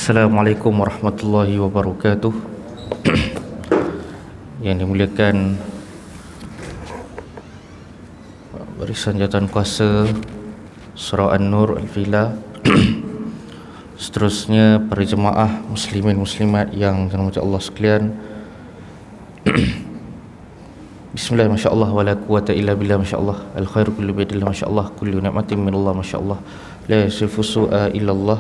Assalamualaikum warahmatullahi wabarakatuh. Yang dimuliakan barisan jawatan kuasa Surah An-Nur Al-Fila, seterusnya para jemaah muslimin muslimat yang dirahmati Allah sekalian. Bismillah, masya-Allah, wala quwata illa billah, masya-Allah, al khairu kullu bi yadillah, masya-Allah, kullu ni'matin min Allah, masya-Allah, la yasifu su'a illa Allah.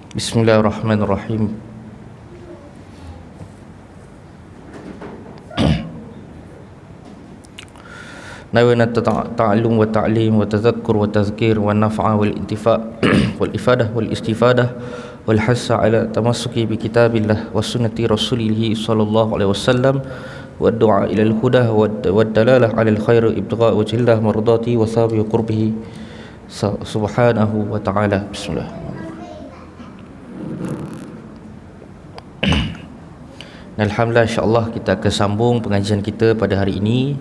Bismillahirrahmanirrahim. Nawaitu ta'allum wa ta'lim wa tadhakkur wa tadhkir wa naf'a wal intifa' wal ifadah wal istifadah wal hassa ala tamassuki bi kitabillah wa sunnati rasulih sallallahu alaihi wasallam wa du'a ila al huda wa dalalah ala al khair ibtigha' wajhillah mardati wa thawabi qurbihi subhanahu wa ta'ala. Bismillah. Alhamdulillah, insya-Allah kita akan sambung pengajian kita pada hari ini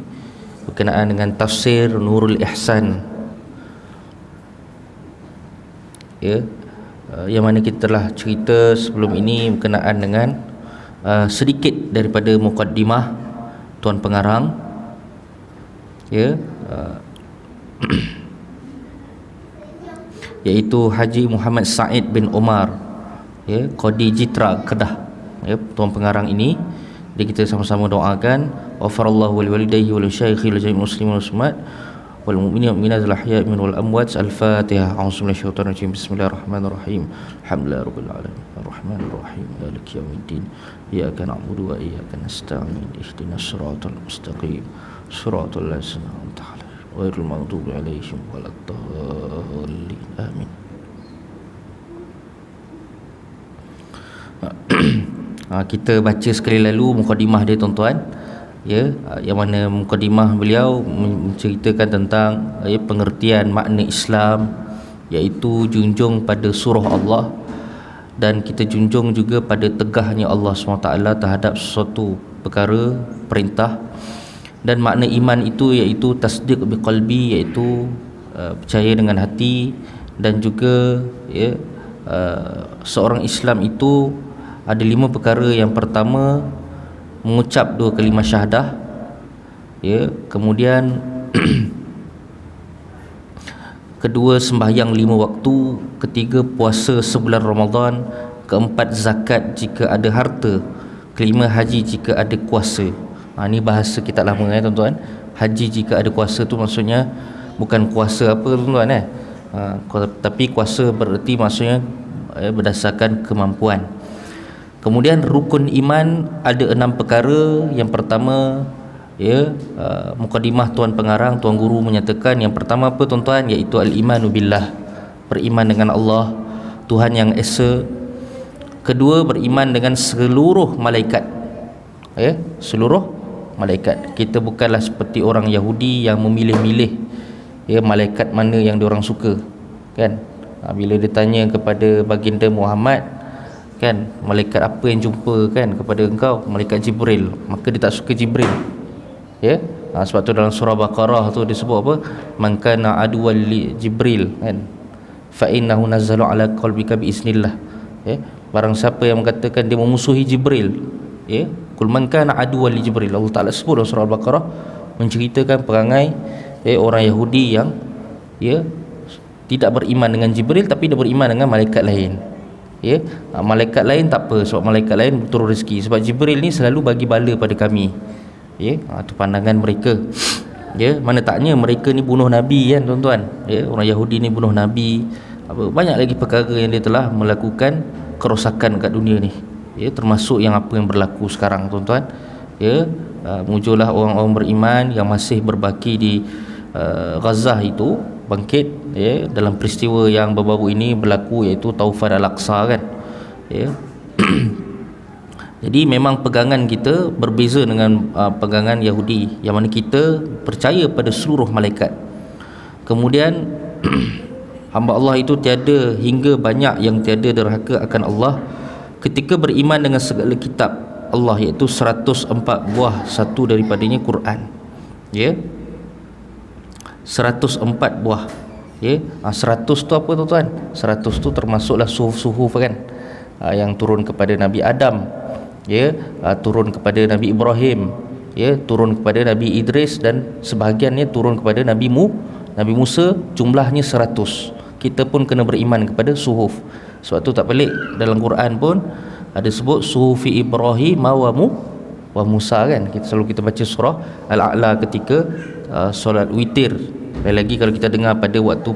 berkenaan dengan tafsir Nurul Ihsan. Yang mana kita telah cerita sebelum ini berkenaan dengan sedikit daripada muqaddimah Tuan Pengarang, iaitu Haji Muhammad Said bin Omar, Qadi Jitra Kedah. Tuan Pengarang ini, jadi kita sama-sama doakan wafarallahu wal walidayhi wal syaikhil jami'il muslimin wal muslimat wal mu'minin wal mu'minat al ahya'i minhum wal amwat. Al-Fatihah. A'udzubillahi minasyaitonir rajim. Bismillahirrahmanirrahim. Alhamdulillahirabbil alamin. Arrahmanir rahim. Maliki yaumiddin. Iyyaka na'budu wa iyyaka nasta'in. Ihdinas siratal mustaqim. Siratal ladzina an'amta 'alaihim ghairil maghdubi 'alaihim waladdallin. Amin. Kita baca sekali lalu mukadimah dia, tuan-tuan, yang mana mukadimah beliau menceritakan tentang pengertian makna Islam, iaitu junjung pada surah Allah, dan kita junjung juga pada tegahnya Allah SWT terhadap sesuatu perkara perintah. Dan makna iman itu iaitu tasdiq biqalbi, iaitu percaya dengan hati. Dan juga seorang Islam itu ada 5 perkara. Yang pertama, mengucap 2 kalimah syahadah, kemudian kedua, sembahyang 5 waktu, ketiga, puasa sebulan Ramadan, keempat, zakat jika ada harta, kelima, haji jika ada kuasa. Ini bahasa kitab lama, tuan-tuan. Haji jika ada kuasa tu maksudnya bukan kuasa apa, tuan-tuan, tapi kuasa bererti maksudnya berdasarkan kemampuan. Kemudian rukun iman ada 6 perkara. Yang pertama, mukadimah Tuan Pengarang, Tuan Guru menyatakan yang pertama apa, tuan-tuan, iaitu al-imanu billah, beriman dengan Allah, Tuhan yang esa. Kedua, beriman dengan seluruh malaikat, seluruh malaikat. Kita bukanlah seperti orang Yahudi yang memilih-milih malaikat mana yang diorang suka, kan. Bila ditanya kepada baginda Muhammad, kan, malaikat apa yang jumpa kan kepada engkau, malaikat Jibril, maka dia tak suka Jibril, sebab tu dalam surah Baqarah tu disebut apa, man kana aduwwan li Jibril, kan, fa innahu nazzalu ala qalbika bi isnillah. Barang siapa yang mengatakan dia memusuhi Jibril, kul man kana aduwwan li Jibril, Allah Taala sebut dalam surah Al-Baqarah menceritakan perangai orang Yahudi yang tidak beriman dengan Jibril tapi dia beriman dengan malaikat lain. Malaikat lain tak apa, sebab malaikat lain turun rezeki, sebab Jibril ni selalu bagi bala pada kami. Itu pandangan mereka. Mana taknya mereka ni bunuh Nabi, kan, tuan-tuan. Orang Yahudi ni bunuh Nabi. Banyak lagi perkara yang dia telah melakukan kerosakan kat dunia ni, termasuk yang apa yang berlaku sekarang, tuan-tuan. Muncullah orang-orang beriman yang masih berbaki di Gaza itu bangkit, dalam peristiwa yang baru-baru ini berlaku, iaitu Taufan Al-Aqsa, kan. Jadi memang pegangan kita berbeza dengan pegangan Yahudi, yang mana kita percaya pada seluruh malaikat. Kemudian hamba Allah itu tiada hingga banyak yang tiada derhaka akan Allah. Ketika beriman dengan segala kitab Allah, iaitu 104 buah, satu daripadanya Quran, 104 buah, Ya, 100 tu apa tuan-tuan? 100 tu termasuklah suhuf-suhuf kan, yang turun kepada Nabi Adam, ya, turun kepada Nabi Ibrahim, ya, turun kepada Nabi Idris, dan sebahagiannya turun kepada Nabi Musa. Jumlahnya 100. Kita pun kena beriman kepada suhuf. Sebab tu tak pelik dalam Quran pun ada sebut suhufi Ibrahim wa Musa kan. Kita baca surah Al-A'la ketika solat witir. Lagi kalau kita dengar pada waktu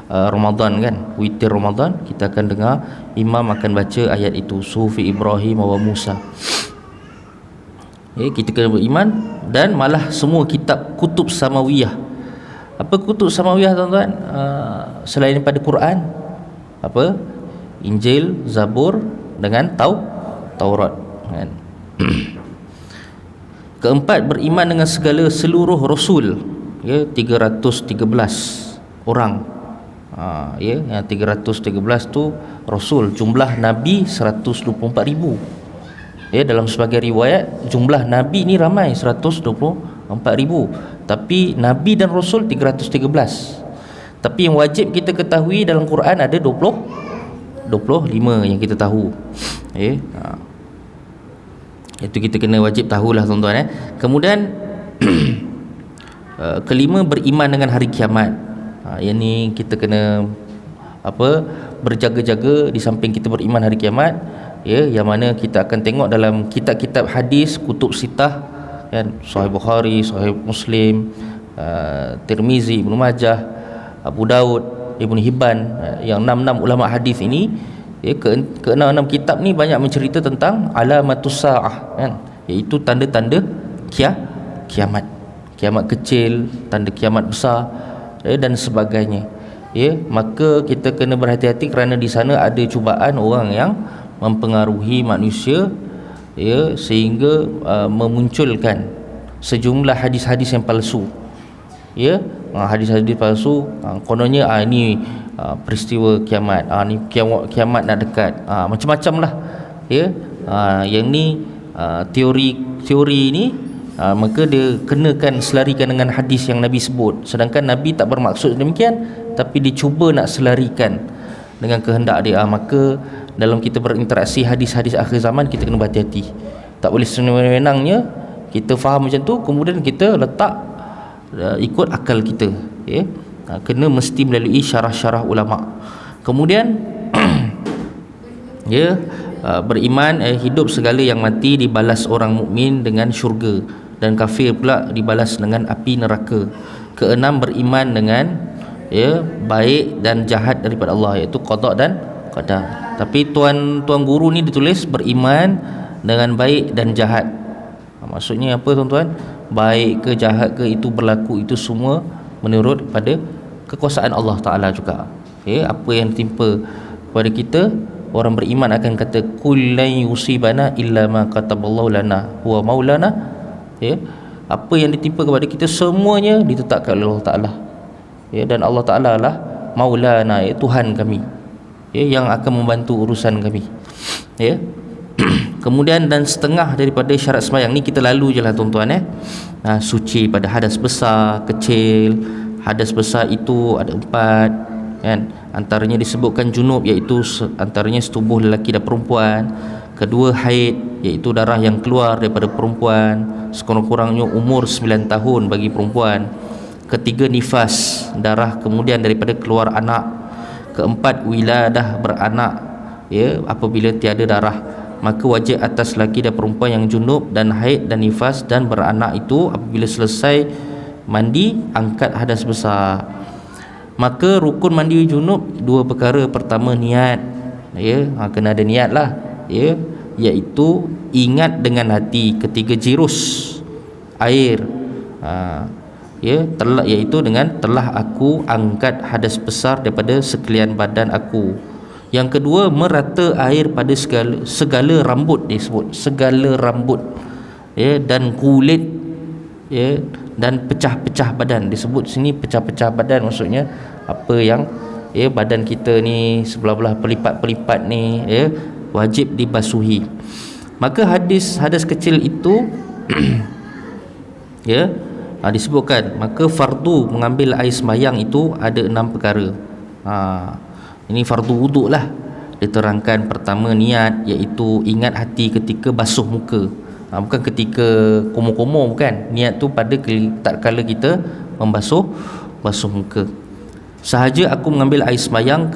Ramadan kan, witir Ramadan, kita akan dengar imam akan baca ayat itu, suhufi Ibrahim wa Musa. Kita kena beriman. Dan malah semua kitab kutub samawiyah. Apa kutub samawiyah tuan-tuan? Selain daripada Quran, apa? Injil, Zabur dengan Taurat kan. Keempat, beriman dengan seluruh rasul, ya, 313 orang. Ya, yang 313 tu rasul. Jumlah nabi 124,000. Ya, dalam sebagai riwayat jumlah nabi ni ramai 124,000, tapi nabi dan rasul 313. Tapi yang wajib kita ketahui dalam Quran ada 25 yang kita tahu. Itu kita kena wajib tahulah tuan-tuan. Kemudian kelima, beriman dengan hari kiamat. Yang ni kita kena berjaga-jaga di samping kita beriman hari kiamat, ya, yang mana kita akan tengok dalam kitab-kitab hadis, kutub sitah kan, Sahih Bukhari, Sahih Muslim, Tirmizi, Ibnu Majah, Abu Daud, Ibnu Hibban, yang 6 ulama hadis ini, ya, ke-6 kitab ni banyak mencerita tentang alamatus saah kan, iaitu tanda-tanda kiamat, kiamat kecil, tanda kiamat besar, ya, dan sebagainya. Ya, maka kita kena berhati-hati kerana di sana ada cubaan orang yang mempengaruhi manusia, ya, sehingga memunculkan sejumlah hadis-hadis yang palsu. Ya, hadis-hadis palsu, kononnya ini peristiwa kiamat, ni kiamat nak dekat, macam-macam lah, ya. Yang ni teori ni, maka dia kenakan selarikan dengan hadis yang Nabi sebut, sedangkan Nabi tak bermaksud demikian, tapi dia cuba nak selarikan dengan kehendak dia. Maka dalam kita berinteraksi hadis-hadis akhir zaman, kita kena berhati-hati. Tak boleh senang-senangnya kita faham macam tu kemudian kita letak ikut akal kita, ya. Kena mesti melalui syarah-syarah ulama. Kemudian ya, beriman hidup segala yang mati dibalas orang mukmin dengan syurga, dan kafir pula dibalas dengan api neraka. Keenam, beriman dengan, ya, baik dan jahat daripada Allah, iaitu qada dan qadar. Tapi tuan guru ni ditulis beriman dengan baik dan jahat. Maksudnya apa tuan-tuan? Baik ke jahat ke itu berlaku, itu semua menurut pada kekuasaan Allah Ta'ala juga. Ya, apa yang timpa kepada kita, orang beriman akan kata kul lan yusibana illa ma kataballahu lana huwa maulana. Ya, apa yang ditimpa kepada kita semuanya ditetapkan oleh Allah Ta'ala, ya, dan Allah Ta'ala lah maulana, ya, Tuhan kami, ya, yang akan membantu urusan kami, ya. Kemudian dan setengah daripada syarat sembahyang ni kita lalu je lah tuan-tuan, suci pada hadas besar, kecil. Hadas besar itu ada 4 kan, antaranya disebutkan junub, iaitu antaranya setubuh lelaki dan perempuan. Kedua, haid, iaitu darah yang keluar daripada perempuan, sekurang-kurangnya umur 9 tahun bagi perempuan. Ketiga, nifas, darah kemudian daripada keluar anak. Keempat, wiladah, beranak, ya, apabila tiada darah. Maka wajib atas lelaki dan perempuan yang junub dan haid dan nifas dan beranak itu apabila selesai mandi angkat hadas besar. Maka rukun mandi junub 2 perkara. Pertama, niat, ya, kena ada niat lah, ya, iaitu ingat dengan hati. Ketiga, jirus, air, ya, iaitu dengan telah aku angkat hadas besar daripada sekalian badan aku. Yang kedua, merata air pada segala rambut, disebut segala rambut, ya, dan kulit, ya, dan pecah-pecah badan. Disebut sini pecah-pecah badan, maksudnya apa yang, ya, badan kita ni sebelah-belah pelipat-pelipat ni, ya, wajib dibasuhi. Maka hadas kecil itu ya, disebutkan maka fardu mengambil air sembahyang itu ada 6 perkara. Ini fardu wuduk lah. Diterangkan pertama niat, iaitu ingat hati ketika basuh muka. Bukan ketika komo-komo, bukan. Niat tu pada tak kala kita basuh muka. Sahaja aku mengambil air sembahyang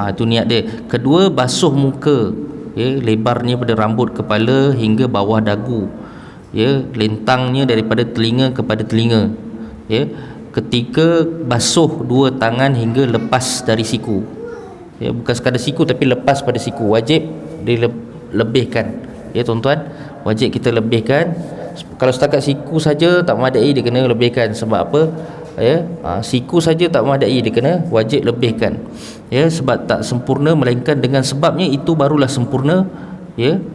itu niat dia. Kedua, basuh muka, lebarnya pada rambut kepala hingga bawah dagu, lentangnya daripada telinga kepada telinga, ketika basuh dua tangan hingga lepas dari siku, bukan sekadar siku tapi lepas pada siku. Wajib dilebihkan, tuan-tuan, wajib kita lebihkan. Kalau setakat siku saja tak memadai, dia kena lebihkan. Sebab apa? Siku saja tak memadai, dia kena wajib lebihkan, sebab tak sempurna, melainkan dengan sebabnya itu barulah sempurna.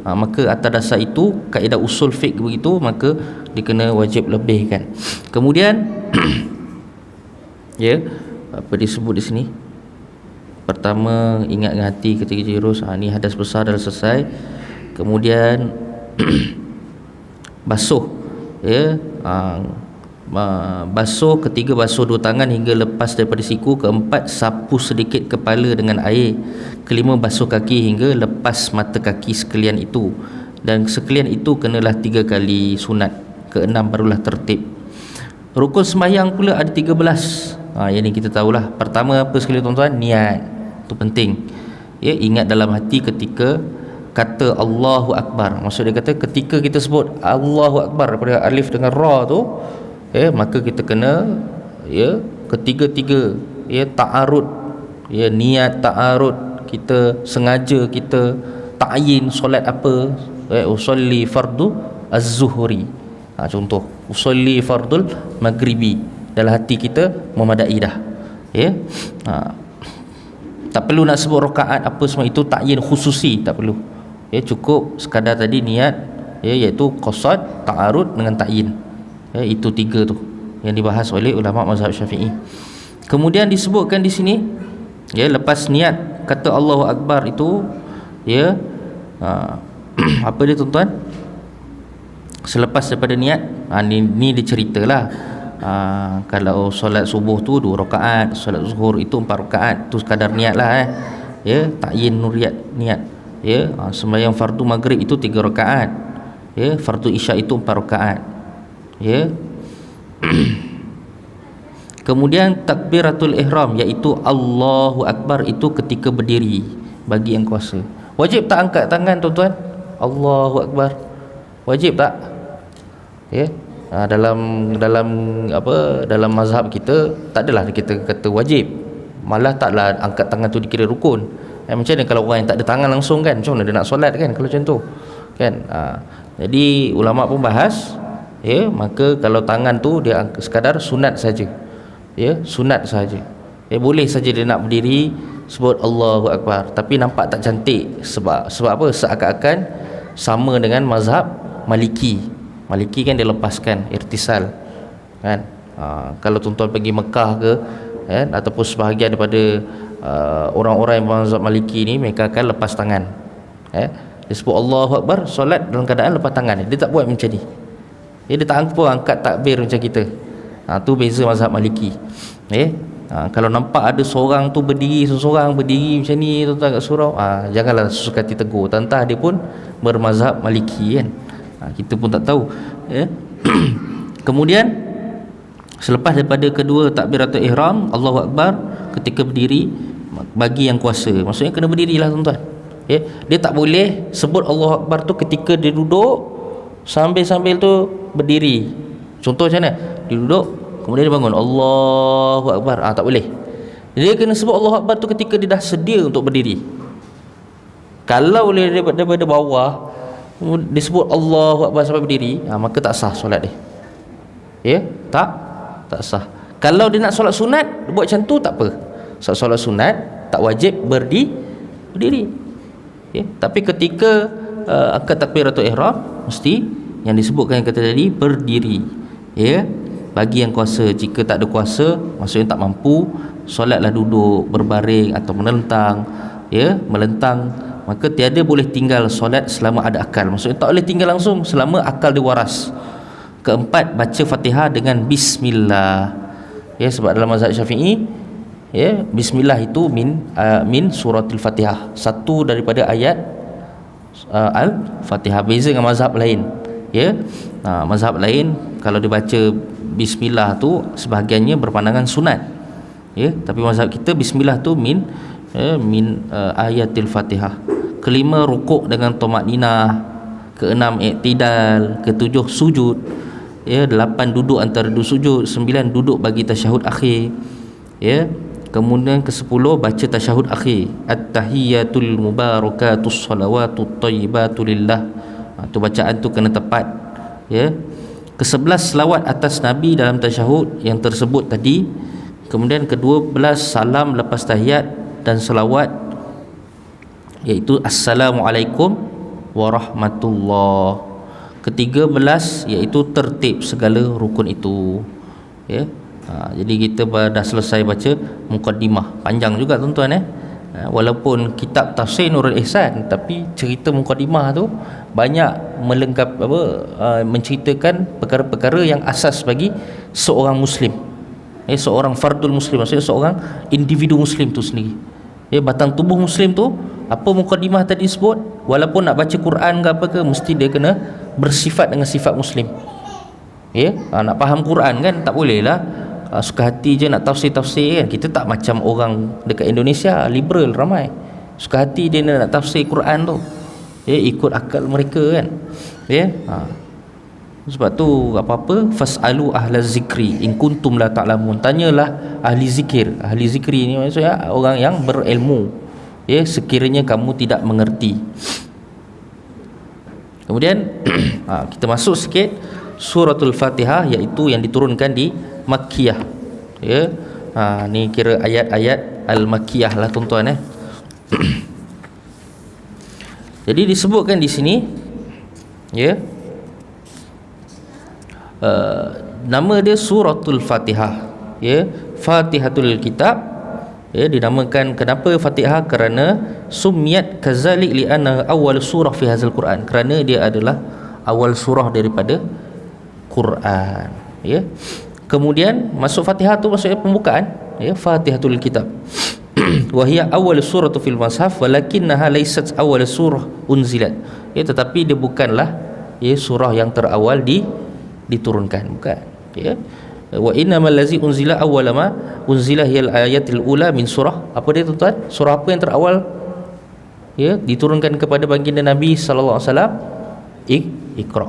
Maka atas dasar itu, kaedah usul fiqh begitu, maka dia kena wajib lebihkan. Kemudian apa disebut di sini? Pertama, ingat dengan hati ketika jurus, ni hadas besar dah selesai. Kemudian basuh, basuh. Ketiga, basuh dua tangan hingga lepas daripada siku. Keempat, sapu sedikit kepala dengan air. Kelima, basuh kaki hingga lepas mata kaki sekalian itu, dan sekalian itu kenalah 3 kali sunat. Keenam, barulah tertib. Rukun sembahyang pula ada 13. Yang ni kita tahulah. Pertama apa sekali tuan-tuan? Niat. Itu penting. Ingat dalam hati ketika kata Allahu Akbar. Maksud dia kata ketika kita sebut Allahu Akbar daripada alif dengan ra tu, maka kita kena ketiga-tiga ta'arud, niat ta'arud, kita sengaja kita ta'yin solat apa, usolli fardu az-zuhri, contoh usolli fardul maghribi, dalam hati kita memadai dah, tak perlu nak sebut rakaat apa semua, itu ta'yin khususi, tak perlu, cukup sekadar tadi niat, iaitu qasad, ta'arud dengan ta'yin. Itu 3 tu yang dibahas oleh ulama mazhab Syafi'i. Kemudian disebutkan di sini, lepas niat kata Allahu Akbar itu, apa dia tuan-tuan? Selepas daripada niat, ni diceritalah. Kalau solat subuh tu 2 rakaat, solat zuhur itu 4 rakaat, tu sekadar niat lah, ta'yin nuriyat, niat. Sembahyang fardu maghrib itu 3 rakaat, fardu isya itu 4 rakaat. Kemudian takbiratul ihram, iaitu Allahu Akbar itu ketika berdiri bagi yang kuasa. Wajib tak angkat tangan tuan-tuan? Allahu Akbar wajib tak? Dalam mazhab kita tak adalah kita kata wajib, malah taklah angkat tangan tu dikira rukun. Macam mana kalau orang yang tak ada tangan langsung kan, macam mana dia nak solat kan kalau macam tu kan? Jadi ulama pun bahas, maka kalau tangan tu dia sekadar sunat saja, sunat saja, boleh saja dia nak berdiri sebut Allahu Akbar, tapi nampak tak cantik. Sebab apa? Seakan-akan sama dengan mazhab Maliki. Maliki kan dia lepaskan irtisal kan. Kalau tuan-tuan pergi Mekah ke ataupun sebahagian daripada orang-orang yang mazhab Maliki ni, mereka akan lepas tangan, dia sebut Allahu Akbar, solat dalam keadaan lepas tangan. Dia tak buat macam ni, dia tak angkat takbir macam kita. Tu beza mazhab Maliki. Kalau nampak ada seorang tu berdiri, seseorang berdiri macam ni tuan-tuan kat surau, janganlah suka hati tegur, tantah dia pun bermazhab Maliki kan. Kita pun tak tahu. Kemudian selepas daripada kedua takbiratul ihram, Allahu Akbar ketika berdiri bagi yang kuasa. Maksudnya kena berdirilah tuan-tuan. Dia tak boleh sebut Allahu Akbar tu ketika dia duduk sambil-sambil tu berdiri. Contoh macam mana? Dia duduk kemudian dia bangun Allahu Akbar, tak boleh. Dia kena sebut Allahu Akbar tu ketika dia dah sedia untuk berdiri. Kalau boleh daripada bawah disebut Allahu Akbar sampai berdiri, maka tak sah solat dia. Tak sah. Kalau dia nak solat sunat, buat macam tu tak apa. Solat sunat tak wajib berdiri. Tapi ketika angkat takbiratul ihram, mesti yang disebutkan yang kata tadi berdiri. Bagi yang kuasa. Jika tak ada kuasa, maksudnya tak mampu, solatlah duduk, berbaring atau melentang, maka tiada boleh tinggal solat selama ada akal. Maksudnya tak boleh tinggal langsung selama akal dia waras. Keempat, baca Fatihah dengan bismillah. Ya, sebab dalam mazhab Syafi'i, ya, bismillah itu min suratul Fatihah, satu daripada ayat Al-Fatihah. Beza dengan mazhab lain. Ya. Mazhab lain kalau dibaca bismillah tu sebahagiannya berpandangan sunat. Ya, tapi mazhab kita bismillah tu min ayatil Fatihah. Kelima, rukuk dengan tumakninah. Keenam, iktidal. Ketujuh, sujud. Ya, 8 duduk antara dua sujud. 9 duduk bagi tasyahud akhir. Ya. Kemudian ke-10 baca tasyahud akhir, at-tahiyyatul mubarakatus salawatut thayyibatu lillah. Tu bacaan tu kena tepat. Ya. Ke-11 selawat atas Nabi dalam tasyahud yang tersebut tadi. Kemudian ke-12 salam lepas tahiyat dan selawat, iaitu assalamualaikum warahmatullah. Ke-13 iaitu tertib segala rukun itu. Ya. Jadi kita dah selesai baca muqaddimah. Panjang juga tuan-tuan. Walaupun kitab tafsir Nurul Ihsan, tapi cerita muqaddimah tu banyak menceritakan perkara-perkara yang asas bagi seorang muslim. Seorang fardul muslim, maksudnya seorang individu muslim tu sendiri. Batang tubuh muslim tu, apa muqaddimah tadi sebut, walaupun nak baca Quran ke apa ke, mesti dia kena bersifat dengan sifat muslim. Nak faham Quran kan tak boleh lah suka hati je nak tafsir-tafsir kan. Kita tak macam orang dekat Indonesia, liberal ramai, suka hati dia nak tafsir Quran tu, ikut akal mereka kan. Sebab tu apa-apa, fasalu ahla zikri in kuntum la ta'lamun, tanyalah ahli zikir. Ahli zikri ni maksudnya orang yang berilmu, sekiranya kamu tidak mengerti. Kemudian kita masuk sikit suratul Fatihah, iaitu yang diturunkan di Makkiyah. Ni kira ayat-ayat Al-Makkiyah lah tuan-tuan. Jadi disebutkan di sini, nama dia suratul Fatihah, Fatihatul Kitab. Dinamakan kenapa Fatihah? Kerana sumiyat kazalik li'anna awal surah fi hadzal Quran, kerana dia adalah awal surah daripada Quran. Kemudian masuk Fatihah tu maksudnya pembukaan, Fatihatul Kitab. Wa hiya awal suratu fil mushaf walakinnaha laysat awal surah unzilat. Tetapi dia bukanlah surah yang terawal diturunkan, bukan. Wa innamal ladzi unzila awwala ma unzila hiyal ayatil ula min surah. Apa dia tuan-tuan? Surah apa yang terawal diturunkan kepada baginda Nabi sallallahu alaihi wasallam? Iqra.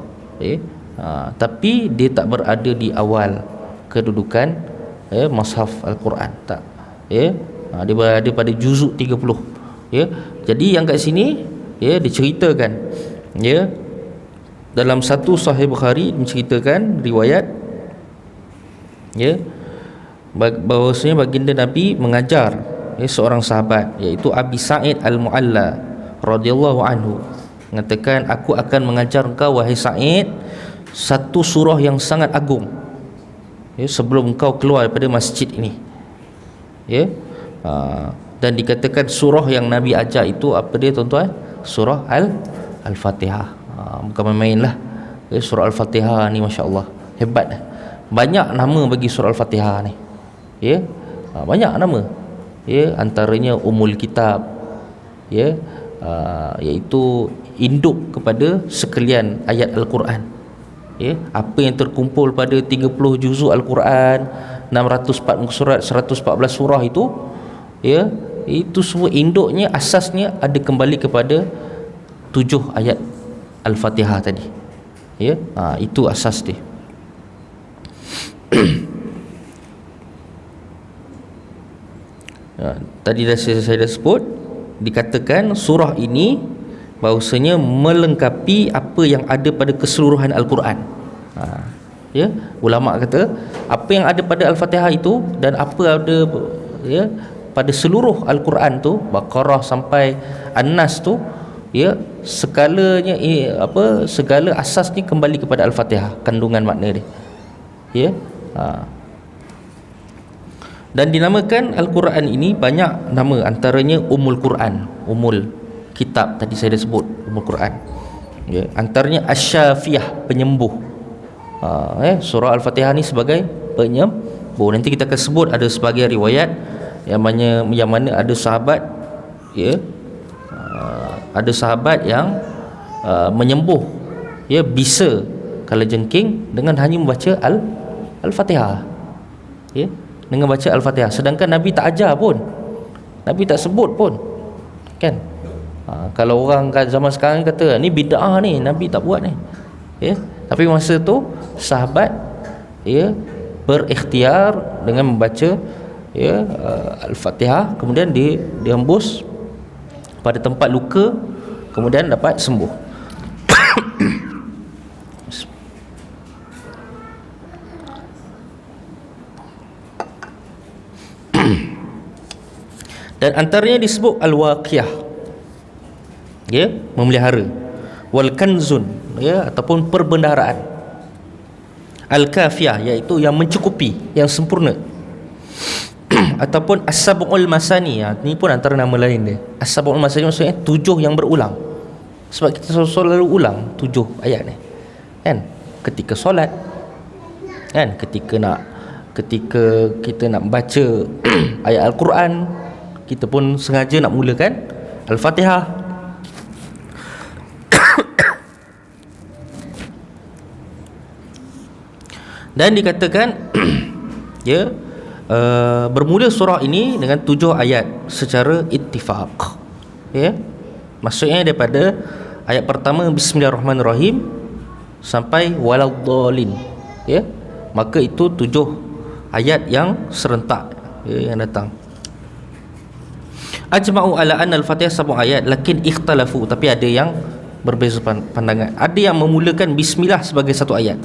Tapi dia tak berada di awal kedudukan mushaf Al-Quran, tak. Dia berada pada juzuk 30. Jadi yang kat sini diceritakan, dalam satu Sahih Bukhari menceritakan riwayat, bahawasanya baginda Nabi mengajar seorang sahabat, iaitu Abi Sa'id Al-Mu'alla radhiyallahu anhu, mengatakan, aku akan mengajar engkau wahai Sa'id satu surah yang sangat agung, sebelum engkau keluar daripada masjid ini. Dan dikatakan surah yang Nabi ajar itu apa dia tuan-tuan? Surah Al-Fatihah. Bukan main-main lah. Surah Al-Fatihah ni Masya Allah, hebat. Banyak nama bagi surah Al-Fatihah ni. Banyak nama. Antaranya Ummul Kitab, iaitu induk kepada sekalian ayat Al-Quran. Apa yang terkumpul pada 30 juzuk Al-Quran, 640 surat, 114 surah itu, itu semua induknya, asasnya ada kembali kepada 7 ayat Al-Fatihah tadi. Itu asas dia. Tadi saya dah sebut, dikatakan surah ini bahawasanya melengkapi apa yang ada pada keseluruhan Al-Quran. Ulama kata apa yang ada pada Al-Fatihah itu dan apa ada pada seluruh Al-Quran tu, Baqarah sampai An-Nas tu, segalanya segala asasnya kembali kepada Al-Fatihah, kandungan makna dia. Dan dinamakan Al-Quran ini banyak nama, antaranya Ummul Quran, Ummul Kitab tadi saya dah sebut, Ummul Quran. Antaranya Asy-Syafiyah, penyembuh. Surah Al-Fatihah ni sebagai penyembuh. Nanti kita akan sebut ada sebagai riwayat yang mana ada sahabat, ada sahabat yang menyembuh bisa kalajengking dengan hanya membaca Al-Fatihah, dengan baca Al-Fatihah. Sedangkan Nabi tak ajar pun, Nabi tak sebut pun, kan? Kalau orang zaman sekarang kata ni bid'ah ni, Nabi tak buat ni, tapi masa tu sahabat berikhtiar dengan membaca Al-Fatihah, kemudian dihembus pada tempat luka, kemudian dapat sembuh. Dan antaranya disebut al-waqiyah, memelihara, wal kanzun, ataupun perbendaharaan, al-kafiyah, iaitu yang mencukupi, yang sempurna, ataupun as-sab'ul masani. Ini pun antara nama lain dia. As-sab'ul masani maksudnya 7 yang berulang. Sebab kita selalu ulang 7 ayat ni, kan? Ketika solat, kan? Ketika kita nak baca ayat Al-Quran, kita pun sengaja nak mulakan Al-Fatihah. Dan dikatakan bermula surah ini dengan 7 ayat secara ittifaq, maksudnya daripada ayat pertama Bismillahirrahmanirrahim sampai waladdallin, maka itu 7 ayat yang serentak, yang datang. Ajma'u ala anna al-Fatihah 7 ayat, lakin ikhtalafu, tapi ada yang berbeza pandangan. Ada yang memulakan bismillah sebagai 1 ayat,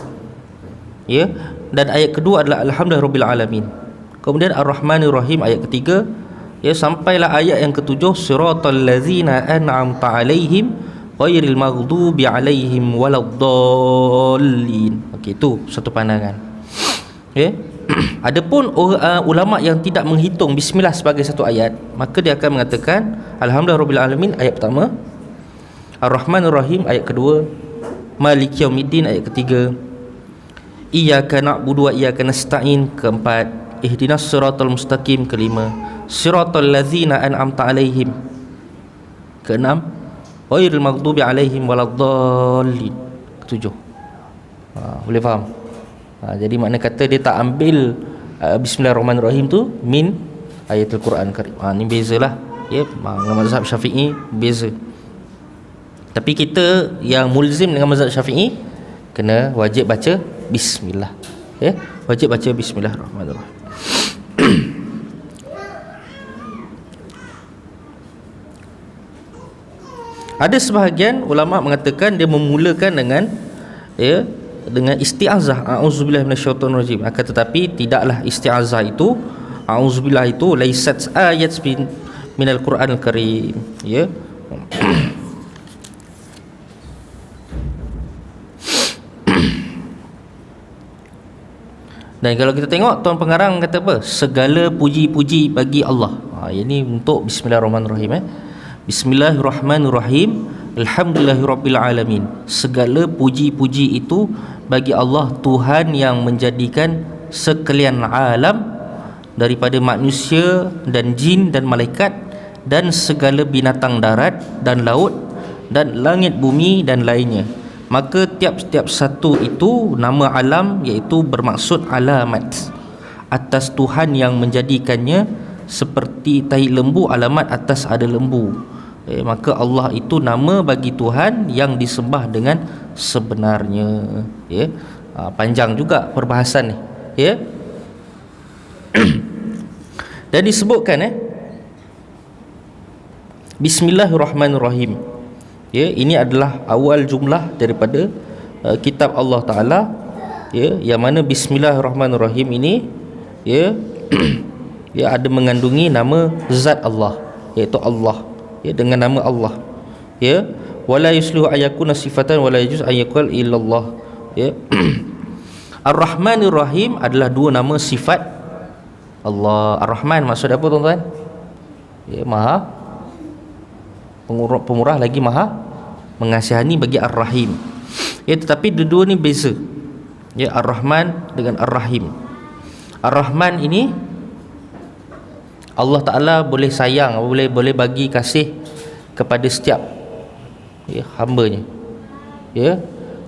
dan ayat kedua adalah alhamdulillahirabbil alamin. Kemudian ar-Rahmanir Rahim ayat ketiga, sampailah ayat yang ketujuh, siratal ladzina an'amta alaihim ghairil maghdubi alaihim waladdallin. Okey, itu satu pandangan. Adapun ulama yang tidak menghitung bismillah sebagai 1 ayat, maka dia akan mengatakan alhamdulillahirabbil alamin ayat pertama, ar-Rahmanir Rahim ayat kedua, maliki yaumiddin ayat ketiga, iyyaka na'budu wa iyyaka nasta'in keempat, ihdinas siratal mustaqim kelima, siratal ladzina an'amta alaihim keenam, ghairil maghdubi alaihim waladdallin ketujuh. Boleh faham? Jadi makna kata dia tak ambil Bismillahirrahmanirrahim tu min ayatul Quran Karim. Ni bezalah, dengan mazhab Syafi'i beza. Tapi kita yang mulzim dengan mazhab Syafi'i kena wajib baca bismillah, wajib baca Bismillahirrahmanirrahim. Ada sebahagian ulama mengatakan dia memulakan dengan dengan isti'azah, a'udzubillahi minasyaitonirrajim. Akan tetapi tidaklah isti'azah itu, a'udzubillah itu laisat ayat minal Qur'anil Karim, Dan kalau kita tengok Tuan Pengarang kata apa? Segala puji-puji bagi Allah. Ini untuk Bismillahirrahmanirrahim. Bismillahirrahmanirrahim. Alhamdulillahirabbil alamin. Segala puji-puji itu bagi Allah, Tuhan yang menjadikan sekalian alam daripada manusia dan jin dan malaikat dan segala binatang darat dan laut dan langit bumi dan lainnya. Maka tiap-tiap satu itu nama alam, iaitu bermaksud alamat atas Tuhan yang menjadikannya, seperti tahi lembu alamat atas ada lembu. Maka Allah itu nama bagi Tuhan yang disembah dengan sebenarnya. Panjang juga perbahasan ni, dan disebutkan Bismillahirrahmanirrahim. Ini adalah awal jumlah daripada kitab Allah Ta'ala, yang mana Bismillahirrahmanirrahim ini ada mengandungi nama zat Allah, iaitu Allah, dengan nama Allah, wala yuslihu ayakuna sifatan wala yajuz ayakul illallah. Ar-Rahmanir Rahim adalah 2 nama sifat Allah. Ar-Rahman maksud apa tuan-tuan? Maha pemurah lagi maha mengasihani bagi Ar-Rahim. Tetapi dua-dua ni beza. Ya, Ar-Rahman dengan Ar-Rahim. Ar-Rahman ini Allah Ta'ala boleh sayang, boleh bagi kasih kepada setiap hamba-Nya. Ya,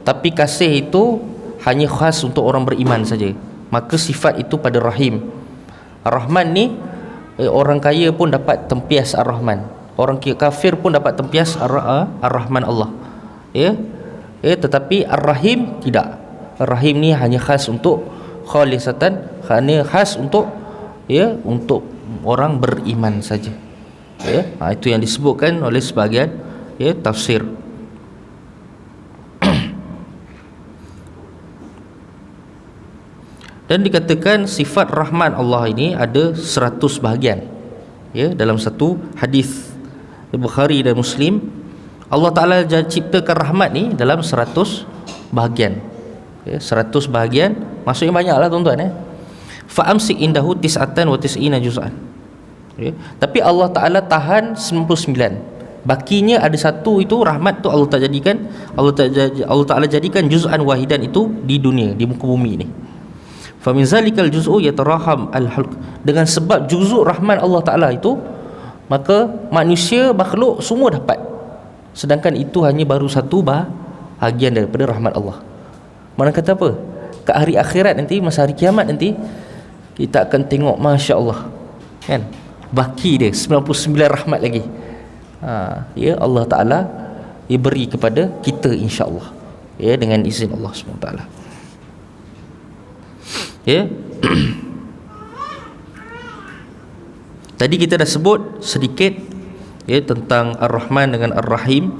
tapi kasih itu hanya khas untuk orang beriman saja. Maka sifat itu pada Rahim. Ar-Rahman ni orang kaya pun dapat tempias Ar-Rahman. Orang kafir pun dapat tempias Ar-Rahman Allah. Tetapi Ar-Rahim tidak. Ar-Rahim ni hanya khas untuk khalisatan, hanya khas untuk untuk orang beriman saja. Itu yang disebutkan oleh sebahagian tafsir. Dan dikatakan sifat Rahman Allah ini ada 100 bahagian. Dalam satu hadis Bukhari dan Muslim, Allah Ta'ala ciptakan rahmat ni dalam 100 bahagian. 100 bahagian, maksudnya banyaklah tuan-tuan. Fa'amsik indahu tis'atan wa tis'ina juz'an. Tapi Allah Ta'ala tahan 99. Bakinya ada satu, itu rahmat tu Allah Ta'ala jadikan juz'an wahidan itu di dunia, di muka bumi ni. Fa min zalikal juz'u yataraham al-hulq. Dengan sebab juz'u rahman Allah Ta'ala itu, maka manusia, makhluk semua dapat. Sedangkan itu hanya baru satu bahagian daripada rahmat Allah. Mana kata apa? Kat hari akhirat nanti, masa hari kiamat nanti, kita akan tengok, Masya Allah, kan, baki dia 99 rahmat lagi. Allah Ta'ala beri kepada kita, insya-Allah, dengan izin Allah SWT. Tadi kita dah sebut sedikit tentang Ar-Rahman dengan Ar-Rahim.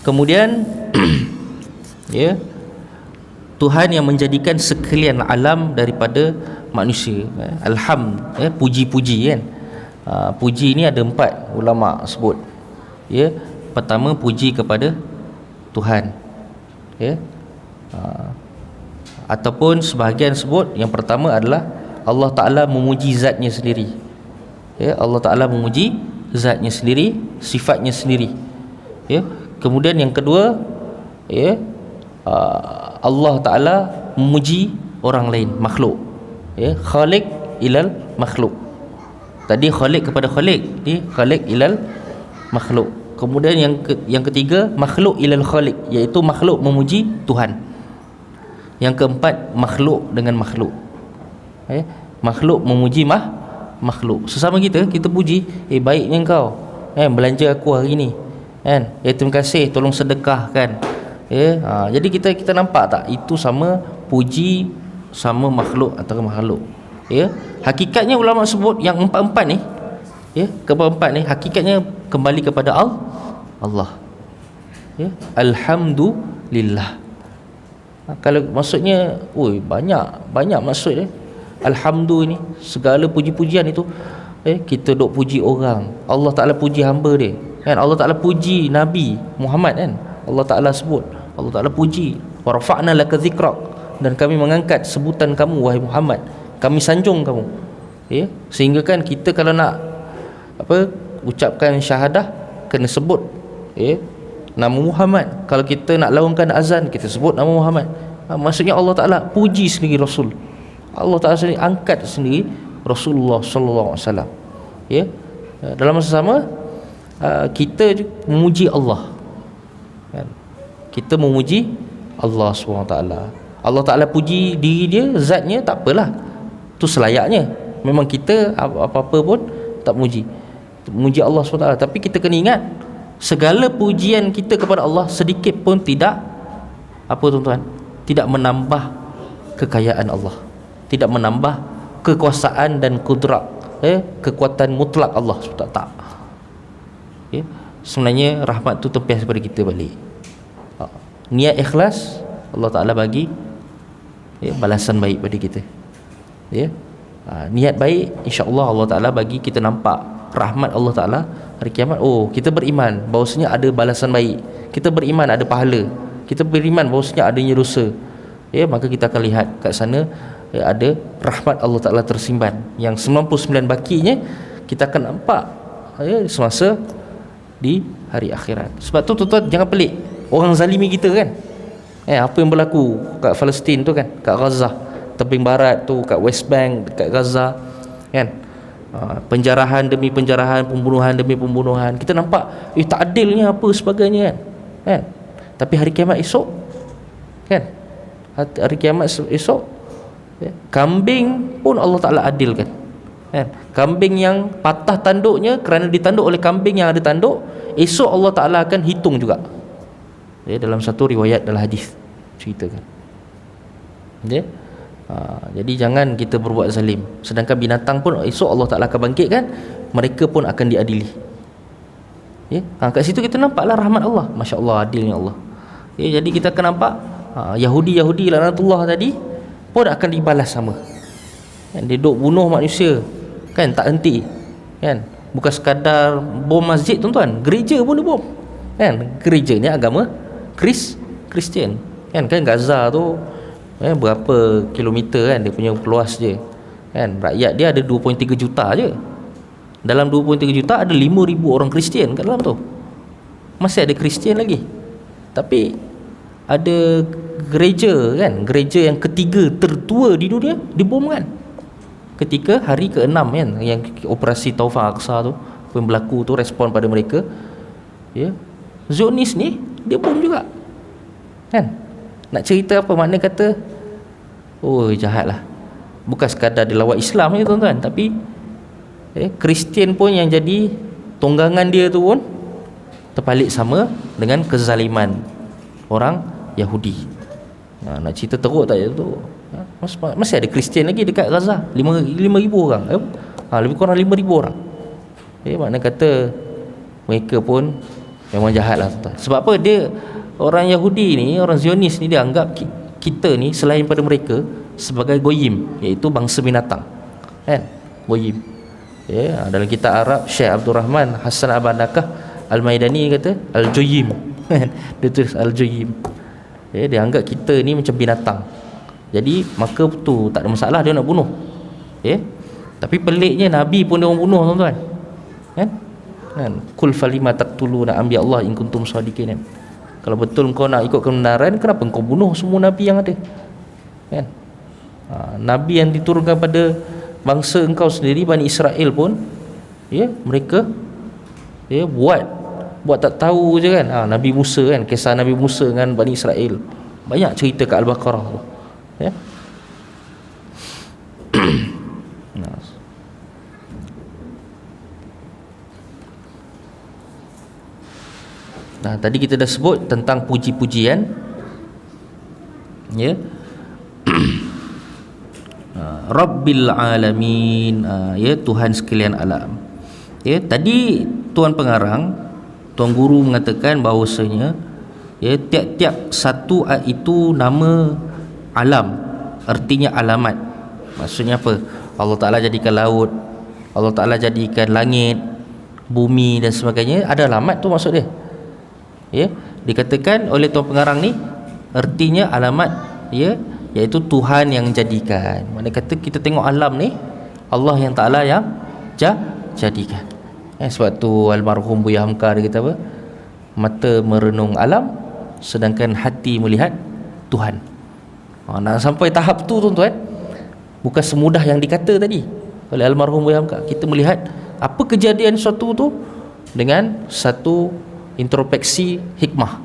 Kemudian Tuhan yang menjadikan sekalian alam daripada manusia. Puji-puji kan. Puji ni ada 4 ulama sebut. Pertama, puji kepada Tuhan. Ataupun sebahagian sebut yang pertama adalah Allah Ta'ala memuji zatnya sendiri. Allah Ta'ala memuji zatnya sendiri, sifatnya sendiri. Kemudian yang kedua, Allah Ta'ala memuji orang lain, makhluk. Khaliq ilal makhluk. Tadi khaliq kepada khaliq, ni khaliq ilal makhluk. Kemudian yang ketiga, makhluk ilal khaliq, iaitu makhluk memuji Tuhan. Yang keempat, makhluk dengan makhluk. Makhluk memuji makhluk. Sesama kita puji, baiknya kau belanja aku hari ni, kan, terima kasih, tolong sedekahkan. Jadi kita nampak tak, itu sama puji sama makhluk atau makhluk. Hakikatnya ulama sebut yang empat-empat ni, keempat ni hakikatnya kembali kepada Allah. Alhamdulillah. Kalau maksudnya, banyak maksud dia. Alhamdulillah ni, segala puji-pujian itu, kita duk puji orang, Allah Ta'ala puji hamba dia, kan. Allah Ta'ala puji Nabi Muhammad, kan. Allah Ta'ala sebut, Allah Ta'ala puji, wa rafa'na laka dzikrak, dan kami mengangkat sebutan kamu wahai Muhammad, kami sanjung kamu. Sehingga kan kita kalau nak ucapkan syahadah, kena sebut nama Muhammad. Kalau kita nak laungkan azan, kita sebut nama Muhammad. Maksudnya Allah Ta'ala puji sendiri Rasul, Allah Ta'ala sendiri angkat sendiri Rasulullah sallallahu alaihi wasallam. Dalam masa sama, kita memuji Allah, kan? Kita memuji Allah SWT. Allah Ta'ala puji diri dia, zatnya, tak apalah, tu selayaknya. Memang kita apa-apa pun tak muji Allah SWT. Tapi kita kena ingat, segala pujian kita kepada Allah sedikit pun tidak tuan-tuan, tidak menambah kekayaan Allah, tidak menambah kekuasaan dan kudrat, kekuatan mutlak Allah SWT. Tak. Sebenarnya rahmat tu tempias kepada kita balik. Niat ikhlas, Allah Ta'ala bagi balasan baik pada kita. Niat baik, insya-Allah Allah Ta'ala bagi kita nampak rahmat Allah Ta'ala hari kiamat. Kita beriman bahawasanya ada balasan baik, kita beriman ada pahala, kita beriman bahawasanya adanya dosa, maka kita akan lihat kat sana ada rahmat Allah Ta'ala tersimpan, yang 99 bakinya kita akan nampak semasa di hari akhirat. Sebab tu tuan-tuan jangan pelik, orang zalimi kita kan. Apa yang berlaku kat Palestin tu kan, kat Gaza, tebing barat tu, kat West Bank, kat Gaza kan. Penjarahan demi penjarahan, pembunuhan demi pembunuhan. Kita nampak tak adilnya apa sebagainya kan. Tapi hari kiamat esok kan, hari kiamat esok, kambing pun Allah Ta'ala adilkan kan. Kambing yang patah tanduknya kerana ditanduk oleh kambing yang ada tanduk, esok Allah Ta'ala akan hitung juga. Dalam satu riwayat dalam hadis ceritakan. Jadi jangan kita berbuat zalim. Sedangkan binatang pun esok Allah Ta'ala akan bangkitkan, mereka pun akan diadili. Kat situ kita nampaklah rahmat Allah. Masya Allah, adilnya Allah. Jadi kita akan nampak Yahudi laknatullah tadi pun akan dibalas sama kan. Dia duk bunuh manusia kan, tak henti kan. Bukan sekadar bom masjid tuan-tuan, gereja pun dia bom kan. Gereja ni agama Kristian kan. Gaza tu berapa kilometer kan dia punya luas je kan. Rakyat dia ada 2.3 juta je. Dalam 2.3 juta ada 5,000 orang Kristian kat dalam tu. Masih ada Kristian lagi. Tapi ada gereja kan, gereja yang ketiga tertua di dunia dibom kan, ketika hari ke-6 kan, yang operasi Taufan Aqsa tu, apa yang berlaku tu, respon pada mereka Zionis ni dia bom juga kan. Nak cerita apa, makna kata jahatlah. Bukan sekadar dia lawan Islam ni tuan-tuan, tapi Kristian pun yang jadi tonggangan dia tu pun terpalit sama dengan kezaliman orang Yahudi. Nak cerita teruk tak tu, masih ada Kristian lagi dekat Gaza, 5,000 orang, lebih kurang 5,000 orang. Makna kata mereka pun memang jahat lah tuan. Sebab apa? Dia orang Yahudi ni, orang Zionis ni, dia anggap kita ni selain pada mereka sebagai goyim, iaitu bangsa binatang kan, goyim. Dalam kitab Arab, Syekh Abdul Rahman Hassan Abanakah Al-Maidani kata Al-Joyim dia tulis Al-Joyim. Dia anggap kita ni macam binatang. Jadi maka tu tak ada masalah dia nak bunuh. Tapi peliknya Nabi pun dia orang bunuh tuan-tuan kan. Kul falima taqtuluna anbiya Allah in kuntum shadiqin. Kalau betul kau nak ikut kebenaran, kenapa kau bunuh semua nabi yang ada kan? Nabi yang diturunkan pada bangsa engkau sendiri, Bani Israel pun mereka buat tak tahu je kan. Nabi Musa kan, kisah Nabi Musa dengan Bani Israel, banyak cerita kat Al-Baqarah tu tadi kita dah sebut tentang puji-pujian Rabbil Alamin, Tuhan sekalian alam. Tadi Tuan Pengarang, Tuan Guru mengatakan bahawasanya tiap-tiap satu itu nama alam, artinya alamat. Maksudnya apa? Allah Ta'ala jadikan laut, Allah Ta'ala jadikan langit, bumi dan sebagainya, ada alamat tu maksud dia. Dikatakan oleh Tuan Pengarang ni artinya alamat, iaitu Tuhan yang jadikan. Maksudnya kata kita tengok alam ni, Allah yang Ta'ala yang jadikan. Sebab tu almarhum Buya Hamka dia kata apa? Mata merenung alam, sedangkan hati melihat Tuhan. Nak sampai tahap tu tuan-tuan, bukan semudah yang dikata tadi oleh almarhum Buya Hamka. Kita melihat apa kejadian suatu tu dengan satu introspeksi hikmah.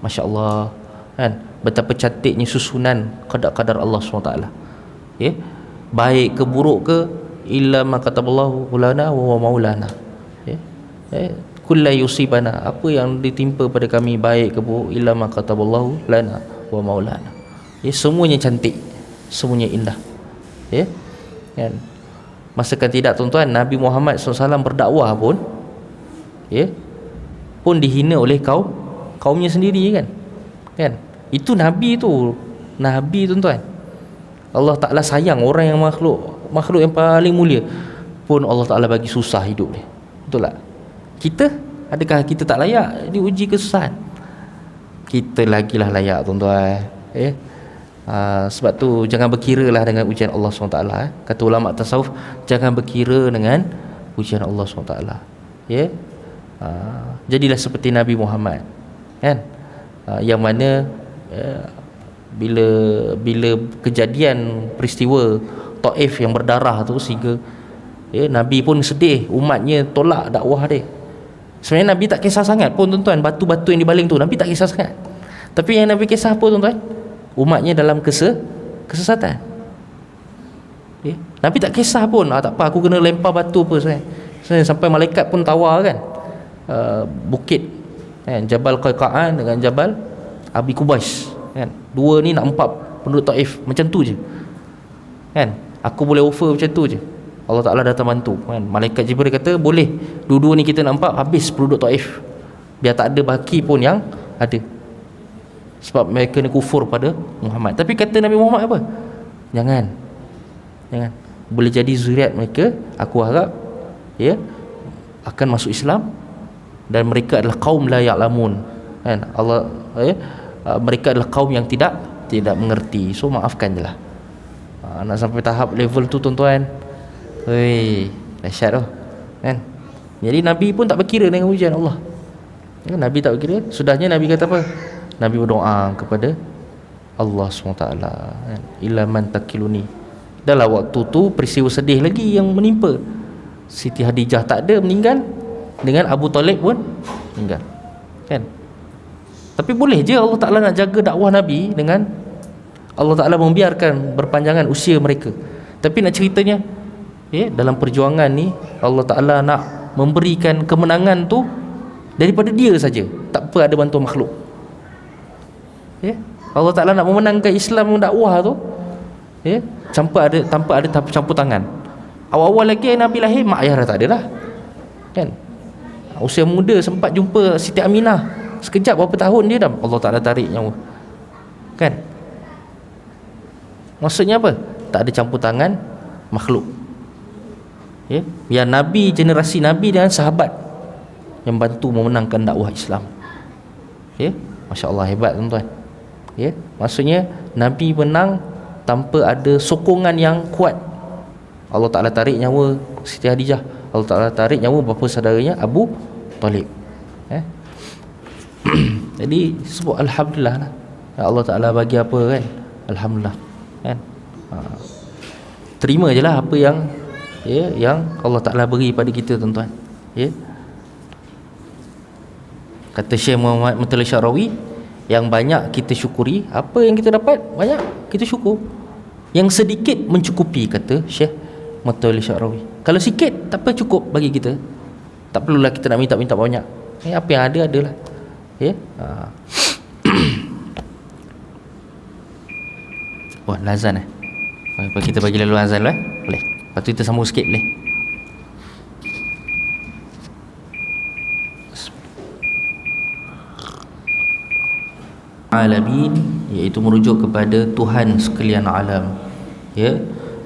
Masya Allah kan, betapa cantiknya susunan qadar-qadar Allah SWT. Baik ke buruk ke, illa ma kataballahu lana wa huwa maulana. Kullu yusibana, apa yang ditimpa pada kami baik ke buruk, illa ma kataballahu lana wa maulana. Semuanya cantik, semuanya indah. Kan, masakan tidak tuan-tuan, Nabi Muhammad SAW berdakwah pun pun dihina oleh kaumnya sendiri kan. Itu Nabi tu, Nabi tuan-tuan, Allah Ta'ala sayang orang yang makhluk yang paling mulia pun Allah Ta'ala bagi susah hidup dia. Betul tak? Kita, adakah kita tak layak diuji kesusahan? Kita lagilah layak tuan-tuan. Sebab tu jangan berkiralah dengan ujian Allah SWT. Kata ulama tasawuf, jangan berkira dengan ujian Allah SWT. Jadilah seperti Nabi Muhammad kan. yang mana bila bila kejadian peristiwa Taif yang berdarah tu, sehingga Nabi pun sedih, umatnya tolak dakwah dia. Sebenarnya Nabi tak kisah sangat pun tuan-tuan, batu-batu yang dibaling tu Nabi tak kisah sangat. Tapi yang Nabi kisah apa tuan-tuan? Umatnya dalam kesesatan. Nabi tak kisah pun, tak apa aku kena lempar batu apa sebenarnya. Sampai malaikat pun tawar kan, bukit kan, Jabal Qaiqa'an dengan Jabal Abi Kubais kan, dua ni nak empat penduduk Taif, macam tu je kan, aku boleh offer macam tu je. Allah Ta'ala datang bantu kan. Malaikat Jibril kata boleh, dua-dua ni kita nak empat, habis penduduk Taif, biar tak ada baki pun yang ada, sebab mereka ni kufur pada Muhammad. Tapi kata Nabi Muhammad apa? Jangan, boleh jadi zuriat mereka, aku harap akan masuk Islam, dan mereka adalah kaum la ya'lamun kan. Allah mereka adalah kaum yang tidak mengerti. So maafkan je lah. Nak sampai tahap level tu tuan-tuan, dahsyat tu kan. Jadi Nabi pun tak berkira dengan ujian Allah. Nabi tak berkira. Sudahnya Nabi kata apa? Nabi berdoa kepada Allah SWT kan? Ila man takiluni. Dalam waktu tu peristiwa sedih lagi yang menimpa. Siti Khadijah tak ada, meninggal, dengan Abu Talib pun meninggal kan. Tapi boleh je Allah Ta'ala nak jaga dakwah Nabi dengan Allah Ta'ala membiarkan berpanjangan usia mereka. Tapi nak ceritanya dalam perjuangan ni Allah Ta'ala nak memberikan kemenangan tu daripada dia saja, tak apa ada bantuan makhluk. Allah Ta'ala nak memenangkan Islam dakwah tu tanpa ada campur tangan. Awal-awal lagi Nabi lahir, mak ayah dah tak ada lah kan. Usia muda sempat jumpa Siti Aminah, sekejap berapa tahun dia dah Allah Ta'ala tarik nyawa kan. Maksudnya apa? Tak ada campur tangan makhluk. Biar Nabi, generasi Nabi dan sahabat yang bantu memenangkan dakwah Islam. Masya Allah, hebat tuan-tuan. Maksudnya Nabi menang tanpa ada sokongan yang kuat. Allah Ta'ala tarik nyawa Siti Khadijah, Allah Ta'ala tarik nyawa bapa saudaranya Abu Talib. Jadi sebut Alhamdulillah lah. Allah Ta'ala bagi apa kan, Alhamdulillah kan. Terima je lah apa yang Allah Ta'ala beri pada kita tuan-tuan. Kata Syekh Muhammad Muttalib Syarawi, yang banyak kita syukuri, apa yang kita dapat banyak kita syukur, yang sedikit mencukupi, kata Syekh Muttalib Syarawi. Kalau sikit tak apa, cukup bagi kita, tak perlulah kita nak minta banyak. Apa yang ada adalah Wah, azan kita bagi lalu azan lah boleh. Lepas tu kita sambung sikit boleh. Alamin, iaitu merujuk kepada Tuhan sekalian alam.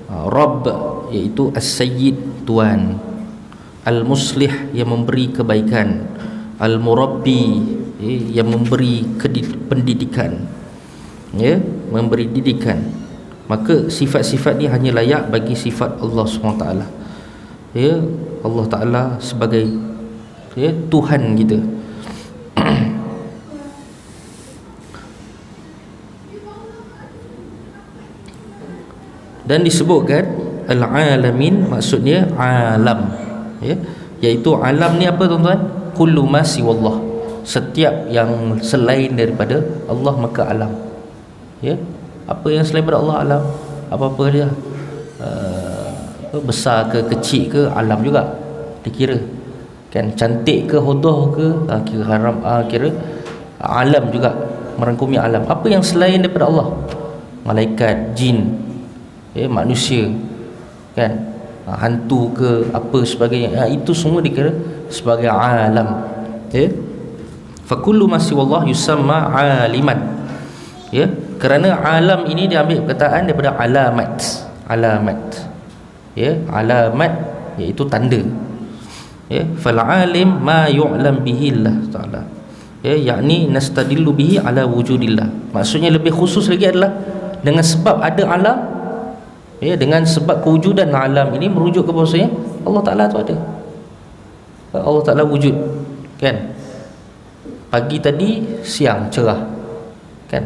Rabb, iaitu As-Sayyid, Tuhan. Al-Muslih, yang memberi kebaikan. Al-Murabbi, yang memberi pendidikan, memberi didikan. Maka sifat-sifat ni hanya layak bagi sifat Allah SWT. Allah Ta'ala sebagai Tuhan kita. Dan disebutkan Al-Alamin, maksudnya alam, iaitu alam ni apa tuan-tuan? Kullu ma siwallah, setiap yang selain daripada Allah maka alam. Apa yang selain daripada Allah alam. Apa-apa dia, besar ke kecil ke, alam juga dikira kan. Cantik ke hodoh ke, kira haram, kira alam juga, merangkumi alam. Apa yang selain daripada Allah, malaikat, jin, manusia kan, hantu ke apa sebagainya, itu semua dikira sebagai alam. Fa kullu ma siwallah yusamma aliman. Kerana alam ini diambil perkataan daripada alamat. Alamat iaitu tanda. Fal alim ma yu'lam bihi Allah Ta'ala, yakni nastadillu bihi ala wujudillah. Maksudnya lebih khusus lagi adalah dengan sebab ada alam, dengan sebab kewujudan alam ini merujuk ke bahawasanya Allah Ta'ala tu ada, Allah Ta'ala wujud kan. Pagi tadi, siang cerah, kan?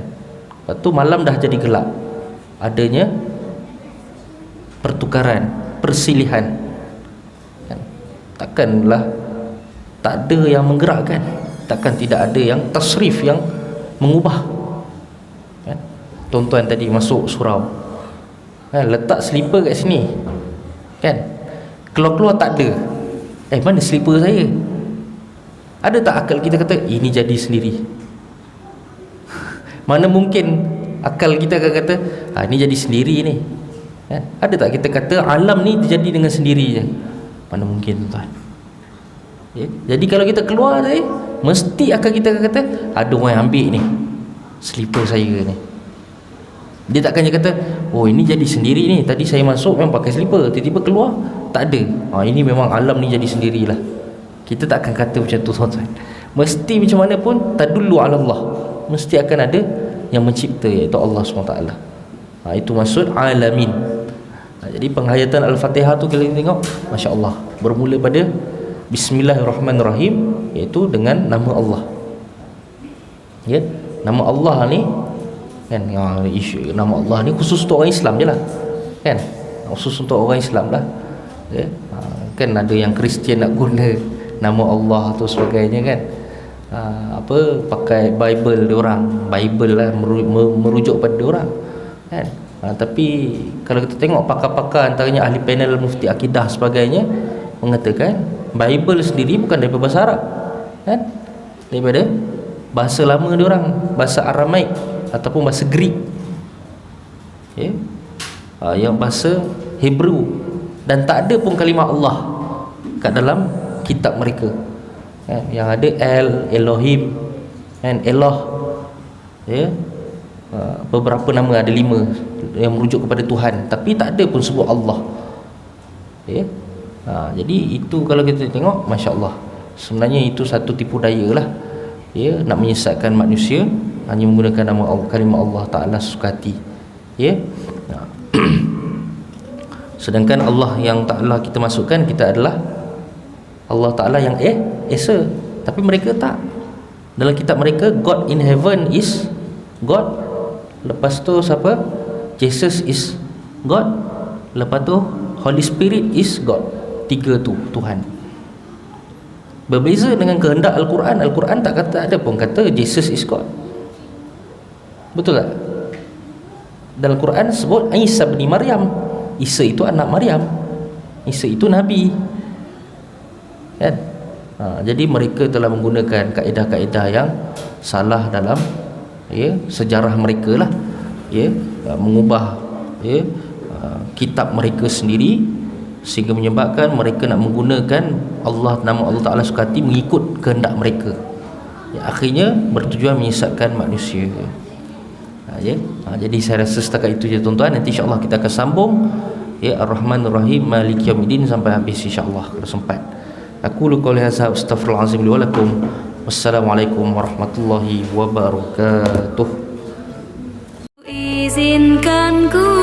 Lepas tu malam dah jadi gelap. Adanya pertukaran, persilihan, kan? Takkanlah tak ada yang menggerakkan, takkan tidak ada yang tasrif, yang mengubah, kan? Tuan-tuan tadi masuk surau, kan? Letak slipper kat sini, kan? Keluar-keluar tak ada. Mana slipper saya? Ada tak akal kita kata ini jadi sendiri? Mana mungkin akal kita akan kata ini jadi sendiri ni, kan? Ada tak kita kata alam ni terjadi dengan sendirinya? Mana mungkin, tuan. Jadi kalau kita keluar tadi, mesti akan kita akan kata ada orang yang ambil ni slipper saya ni. Dia takkan dia kata ini jadi sendiri ni, tadi saya masuk memang pakai slipper, tiba-tiba keluar tak ada. Ini memang alam ni jadi sendirilah. Kita tak akan kata macam tu, tuan-tuan. Mesti macam mana pun tadullu ala Allah, mesti akan ada yang mencipta, iaitu Allah SWT. Itu maksud alamin. Jadi penghayatan Al-Fatihah tu kalau kita tengok, Masya Allah, bermula pada Bismillahirrahmanirrahim, iaitu dengan nama Allah. Ya, nama Allah ni, kan, nama Allah ni khusus untuk orang Islam je lah, kan? Khusus untuk orang Islam lah, ya. Kan ada yang Kristian nak guna nama Allah tu sebagainya, kan? Pakai Bible diorang, Bible lah, merujuk pada diorang, kan? Tapi kalau kita tengok pakar-pakar, antaranya ahli panel mufti akidah sebagainya, mengatakan Bible sendiri bukan daripada bahasa Arab, kan? Daripada bahasa lama diorang, bahasa Aramaik ataupun bahasa Greek, ya? Yang bahasa Hebrew, dan tak ada pun kalimah Allah kat dalam kitab mereka, kan? Yang ada Elohim, kan? Eloh, ya? Beberapa nama, ada 5 yang merujuk kepada Tuhan, tapi tak ada pun sebut Allah, ya? Jadi itu kalau kita tengok, Masya Allah, sebenarnya itu satu tipu daya lah, ya, nak menyesatkan manusia, hanya menggunakan nama Allah, kalimah Allah Ta'ala sesuka hati, ya. Sedangkan Allah yang Ta'ala kita masukkan, kita adalah Allah Ta'ala yang Esa, tapi mereka tak. Dalam kitab mereka, God in heaven is God. Lepas tu siapa? Jesus is God. Lepas tu Holy Spirit is God. 3 tu Tuhan. Berbeza dengan kehendak Al-Quran. Al-Quran tak kata, ada pun kata Jesus is God. Betul tak? Dalam Al-Quran sebut Isa bin Maryam. Isa itu anak Maryam. Isa itu Nabi, kan? Jadi mereka telah menggunakan kaedah-kaedah yang salah dalam, ya, sejarah mereka lah, ya, mengubah, ya, kitab mereka sendiri, sehingga menyebabkan mereka nak menggunakan Allah, nama Allah Ta'ala sukati, mengikut kehendak mereka, ya, akhirnya bertujuan menyesatkan manusia, ya. Jadi saya rasa setakat itu je, tuan-tuan. Nanti insyaAllah kita akan sambung, ya, Ar-Rahman Ar-Rahim Maliki Yawmiddin sampai habis insyaAllah kalau sempat. Aku qouli hadza astaghfirullahalazim li wa lakum. Wassalamualaikum warahmatullahi wabarakatuh. Izinkan ku